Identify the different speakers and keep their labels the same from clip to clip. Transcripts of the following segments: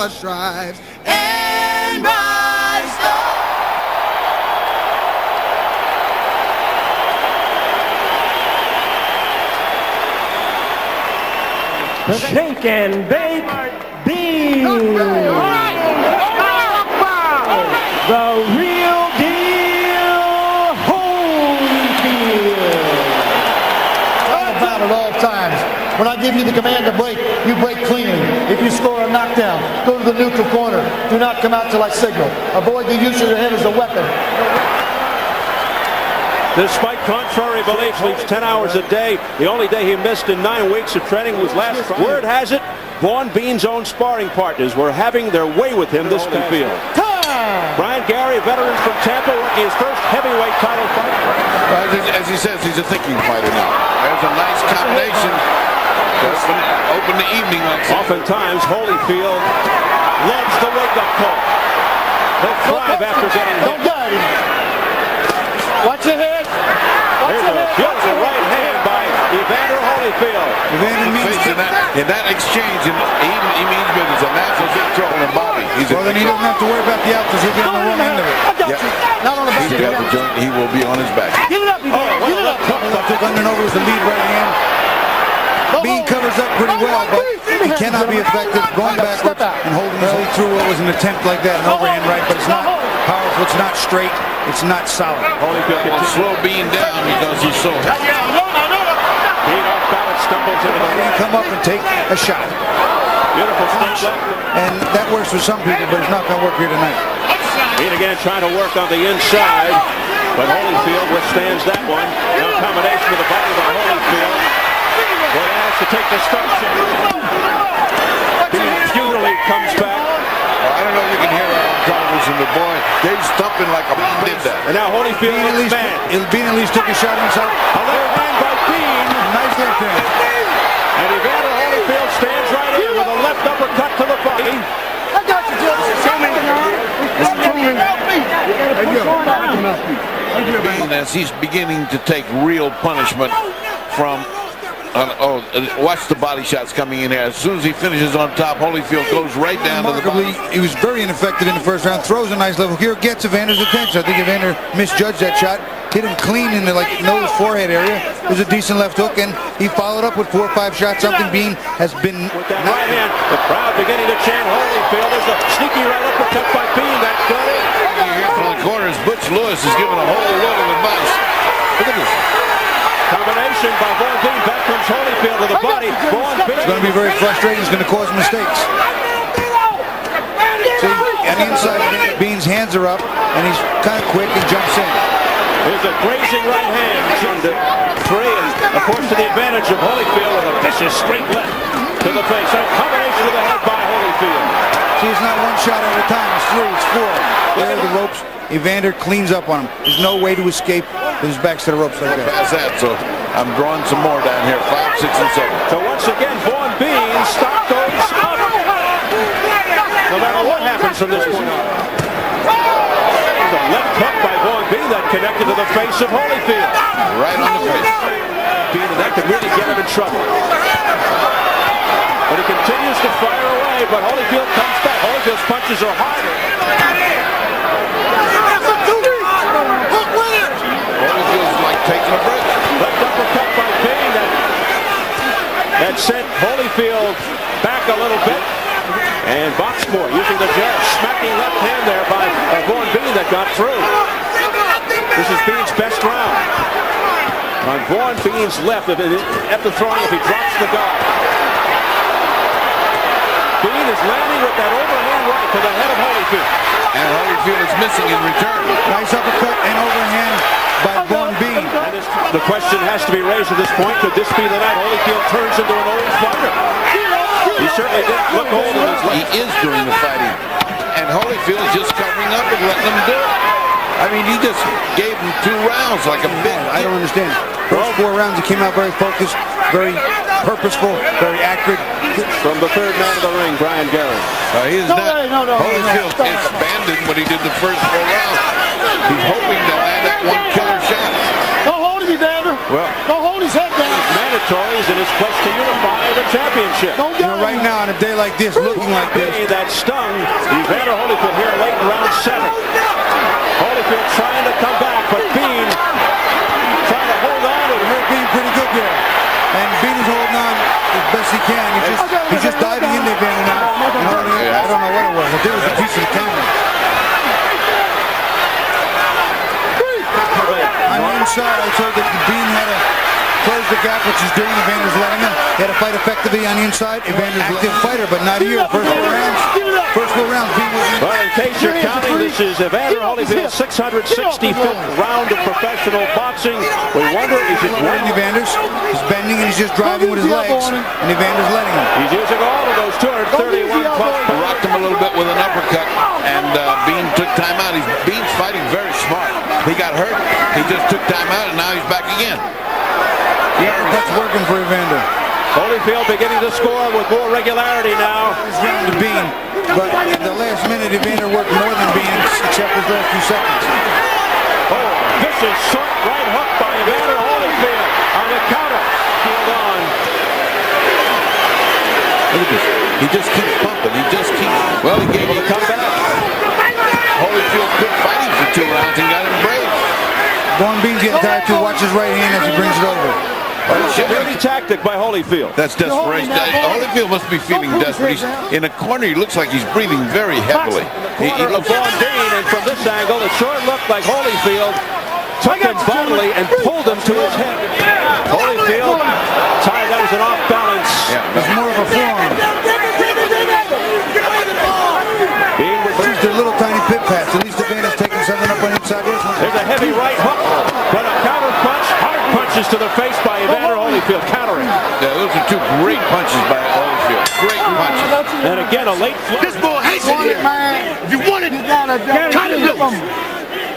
Speaker 1: stripes and my star.
Speaker 2: Shake and bake beans. The real deal Holyfield.
Speaker 3: About at all times. When I give you the command to break, you break cleanly. If you score a knockdown, go to the neutral corner. Do not come out till I signal. Avoid the use of your head as a weapon.
Speaker 4: Despite contrary beliefs, sleeps 10 hours a day. The only day he missed in 9 weeks of training was last Friday. Word has it, Vaughn Bean's own sparring partners were having their way with him this field. Brian Gary, veteran from Tampa, working his first heavyweight title fight.
Speaker 5: As he says, he's a thinking fighter now. There's a nice combination to open the evening.
Speaker 4: Oftentimes, Holyfield loves the wake-up call. He'll thrive after getting hit.
Speaker 3: Watch your head.
Speaker 4: Here's a beautiful right hand by Evander Holyfield.
Speaker 5: Evander means in that exchange, he means business, and that's a big trouble in Bobby.
Speaker 6: Well, then he doesn't have to worry about the out because he'll be on the wrong end of it.
Speaker 3: Not on the
Speaker 5: He's got the joint. He will be on his back.
Speaker 3: Give it up, Evander. Give it up.
Speaker 6: Took under and over with the lead right hand. Bean covers up pretty well, but he cannot be effective going backwards and holding his lead through what was an attempt like that, an overhand right, but it's not powerful, it's not straight, it's not solid.
Speaker 5: Holyfield can slow Bean down because he's so heavy.
Speaker 4: Bean off balance, stumbles into the
Speaker 6: He come up and take a shot.
Speaker 4: beautiful straight left.
Speaker 6: And that works for some people, but it's not going to work here tonight.
Speaker 4: Bean again trying to work on the inside, but Holyfield withstands that one. Now combination with the body by Holyfield. But has to take the start shot. Bean futilely comes back.
Speaker 5: I don't know if you can hear that on television, but boy, Dave's thumping like a man did that.
Speaker 4: And now Holyfield looks mad.
Speaker 6: Bean at least took a shot himself.
Speaker 4: A left hand by Bean.
Speaker 6: Nice left hand.
Speaker 4: And Evander Holyfield stands right in with a left uppercut to the body.
Speaker 3: I got you, Joe.
Speaker 5: Bean, as he's beginning to take real punishment from watch the body shots coming in here. As soon as he finishes on top, Holyfield goes right down to the bottom.
Speaker 6: He was very ineffective in the first round. Throws a nice level here, gets Evander's attention. I think Evander misjudged that shot. Hit him clean in the nose, forehead area. It was a decent left hook, and he followed up with 4 or 5 shots. Something Bean has been
Speaker 4: with that right hand. The crowd beginning to chant Holyfield. There's a sneaky right uppercut by Bean. That got it.
Speaker 5: Here from the corners, Butch Lewis is giving a whole load of advice. Look at this.
Speaker 4: Combination by Vaughn Bean. Back comes Holyfield to the body. Vaughn Bean.
Speaker 6: It's going to be very frustrating. It's going to cause mistakes. See, on the inside, Bean's hands are up, and he's kind of quick and jumps in.
Speaker 4: There's a grazing right hand. 3, and of course to the advantage of Holyfield with a vicious straight left to the face. A combination of the head by Holyfield.
Speaker 6: See, it's not one shot at a time. It's 3, it's 4. There are the ropes. Evander cleans up on him. There's no way to escape with his backs to the ropes like that.
Speaker 5: Past that, so I'm drawing some more down here. 5, 6, and 7.
Speaker 4: So once again, Vaughn Bean stock goes up. No matter what happens from this point on. There's a left hook by Vaughn Bean that connected to the face of Holyfield.
Speaker 5: Right on the face.
Speaker 4: Bean, and that could really get him in trouble. But he continues to fire away, but Holyfield comes back. Holyfield's punches are harder.
Speaker 5: Holyfield's like taking a break.
Speaker 4: Left uppercut by Bean that sent Holyfield back a little bit. And Boxmore using the jab, smacking left hand there by Vaughn Bean that got through. This is Bean's best round. On Vaughn Bean's left, after throwing, if he drops the guard. Bean is landing with that overhand right to the head of Holyfield.
Speaker 5: And Holyfield is missing in return.
Speaker 6: Nice uppercut and overhand by Vaughn Bean.
Speaker 4: The question has to be raised at this point. Could this be the night Holyfield turns into an old fighter? He certainly didn't look old in his life.
Speaker 5: He is doing the fighting. And Holyfield is just covering up and letting him do it. I mean, he just gave him 2 rounds like a big.
Speaker 6: I don't understand. First 4 rounds, he came out very focused, very purposeful, very accurate.
Speaker 4: From the third man of the ring, Brian Gary.
Speaker 5: He is Holyfield is abandoned what he did the first 4 rounds. He's hoping to land that one killer shot.
Speaker 3: Don't hold him, Evander.
Speaker 5: Well,
Speaker 3: don't hold him. his head down.
Speaker 4: Mandatories in his quest to unify the championship.
Speaker 6: Right now, on a day like this, looking like this.
Speaker 4: That stung Evander Holyfield here late in round 7. Holyfield trying to come back, but Bean trying to hold on.
Speaker 6: It hurt Bean pretty good there. And Bean is holding on as best he can. He's just diving in there, Evander now. I don't know what it was. I think it was a piece of the camera. On the inside, I told that Bean had to close the gap, which he's doing. Evander's letting him. He had to fight effectively on the inside. Evander's an active fighter, but not here. First four rounds, Bean was in.
Speaker 4: Well, in case you're counting, this is Evander Holyfield's 665th round of professional boxing. We wonder if it's one.
Speaker 6: Evander's. He's bending and he's just driving with his legs, and Evander's letting him.
Speaker 4: He's using all of those 231 punches.
Speaker 5: Rocked him a little bit with an uppercut, and Bean took time out. Bean's fighting very smart. He got hurt. He just took time out, and now he's back again.
Speaker 6: Yeah, that's working for Evander.
Speaker 4: Holyfield beginning to score with more regularity now.
Speaker 6: He's down to Bean, but at the last minute, Evander worked more than Bean, except his last few seconds.
Speaker 4: Oh, vicious short right hook by Evander Holyfield on the counter. Field on.
Speaker 5: Look at this. He just keeps pumping. He just keeps. Well, he gave him a comeback. Holyfield quit fighting for 2 rounds and got him brave.
Speaker 6: Vaughn Bean's getting tired too. Watch his right hand as he brings it over.
Speaker 4: Dirty tactic by Holyfield.
Speaker 5: That's desperation. Holyfield must be feeling desperate. He's in a corner. He looks like he's breathing very heavily. He looks
Speaker 4: Vaughn Bean, and from this angle, it sure looked like Holyfield took him bodily and pulled him to his head. Holyfield tied that as an off balance.
Speaker 5: Yeah,
Speaker 6: it's more of a forearm.
Speaker 4: Bean with
Speaker 6: the little tiny pit pass. At least Evander's taking something up on the inside.
Speaker 4: There's a heavy right hook, but a counter punch. Hard punches to the face by Evander Holyfield, countering.
Speaker 5: Yeah, those are 2 great punches by Holyfield. Great punches.
Speaker 4: And again, a late flip.
Speaker 1: This boy hates it here. If you want it, cut it loose.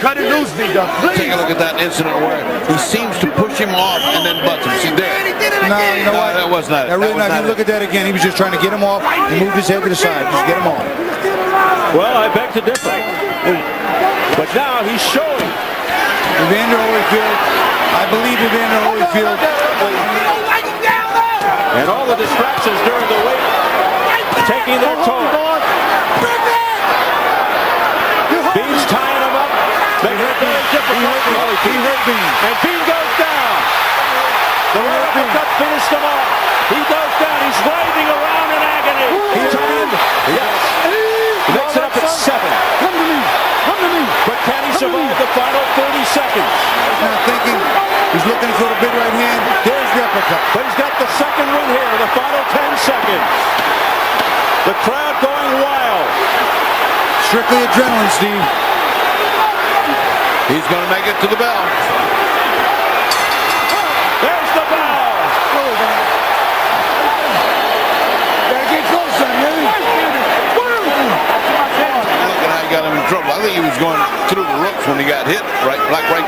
Speaker 1: Cut it loose, Vito.
Speaker 5: Take a look at that incident where he seems to push him off and then butts him. See there?
Speaker 6: No, you know what?
Speaker 5: That was not it.
Speaker 6: That really not. If you look at that again, he was just trying to get him off. He moved his head to the side. Just get him off.
Speaker 4: Well, I beg to differ. But now he's showing.
Speaker 6: Evander Holyfield, I believe Evander Holyfield.
Speaker 4: And all the distractions during the wait taking their toll. Bean's tying him up. Making it very difficult for Holyfield.
Speaker 6: He hurt Bean.
Speaker 4: And Bean goes down. The right uppercut finished him off. He goes down. He's writhing around in agony. He's turned. Yes. He makes it up at 7.
Speaker 3: Come to me. Come to me.
Speaker 4: But can he survive the final 30 seconds?
Speaker 6: He's not thinking. He's looking for the big right hand. There's the uppercut.
Speaker 4: But he's got the second one here in the final 10 seconds. The crowd going wild.
Speaker 6: Strictly adrenaline, Steve.
Speaker 5: He's going to make it to the bell.
Speaker 4: There's the bell.
Speaker 3: Gotta get close, son, really.
Speaker 5: Look at how he got him in trouble. I think he was going through the ropes when he got hit, right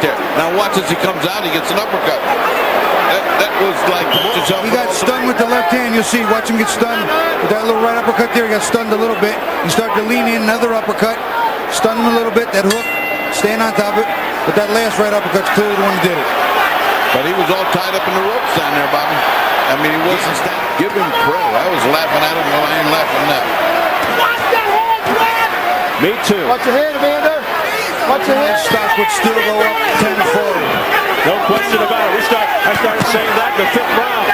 Speaker 5: there. Now watch as he comes out, he gets an uppercut. That was like...
Speaker 6: He got stunned with the left hand, you'll see. Watch him get stunned with that little right uppercut there. He got stunned a little bit. He started to lean in, another uppercut. Stunned him a little bit, that hook. Staying on top of it. But that last right uppercut's clearly the one who did it.
Speaker 5: But he was all tied up in the ropes down there, Bobby. I mean, he wasn't standing. Give him credit. I was laughing at him while I ain't laughing now.
Speaker 1: Watch the head, Brad!
Speaker 4: Me too.
Speaker 3: Watch your head, Evander. Watch your head.
Speaker 6: Stock would still go up 10 to 4.
Speaker 4: No question about it. I started saying that in the 5th round.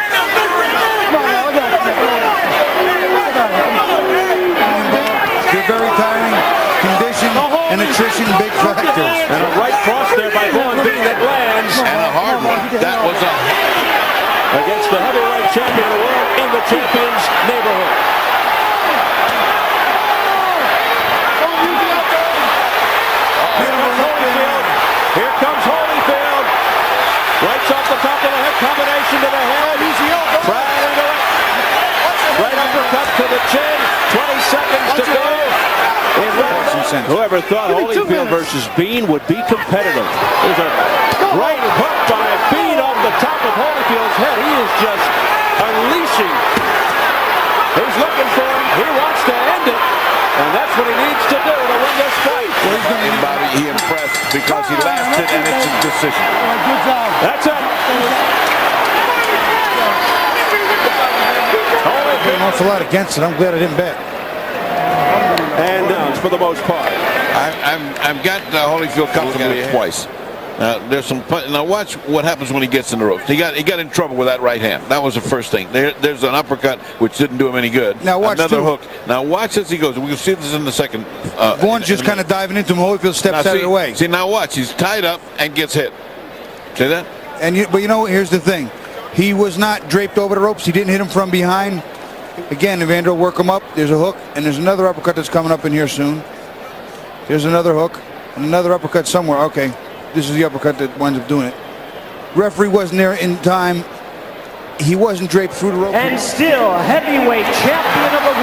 Speaker 6: They're very tiring. Condition and attrition, big factors.
Speaker 4: And a right cross there by Vaughn Bean that lands.
Speaker 5: And a hard one. That was a...
Speaker 4: Against the heavyweight champion of the world in the champion's neighborhood. Here comes Holyfield. Rights off the top of the head, combination to the head. Right into it. Right uppercut to the chin. 20 seconds to go. Whoever thought Holyfield versus Bean would be competitive. There's a right hook by Bean off the top of Holyfield's head. He is just unleashing. He's looking for him. He wants to end it. And that's what he needs to do to win this fight.
Speaker 5: And Bobby, he impressed because he lasted and it's a decision.
Speaker 3: Good job.
Speaker 4: That's it.
Speaker 6: awful lot against it. I'm glad I didn't bet.
Speaker 4: And downs for the most part.
Speaker 5: I've got Holyfield comfortably twice. There's some. Now watch what happens when he gets in the ropes. He got in trouble with that right hand. That was the first thing. There's an uppercut which didn't do him any good.
Speaker 6: Now watch
Speaker 5: another
Speaker 6: too.
Speaker 5: hook. Now watch as he goes. We'll see this in the second.
Speaker 6: Vaughn's just kind of diving into him. Holyfield steps out of the way.
Speaker 5: See now watch. He's tied up and gets hit. See that?
Speaker 6: But you know, here's the thing. He was not draped over the ropes. He didn't hit him from behind. Again, Evander will work him up. There's a hook, and there's another uppercut that's coming up in here soon. There's another hook, and another uppercut somewhere. Okay, this is the uppercut that winds up doing it. Referee wasn't there in time. He wasn't draped through the rope.
Speaker 2: And still heavyweight champion of the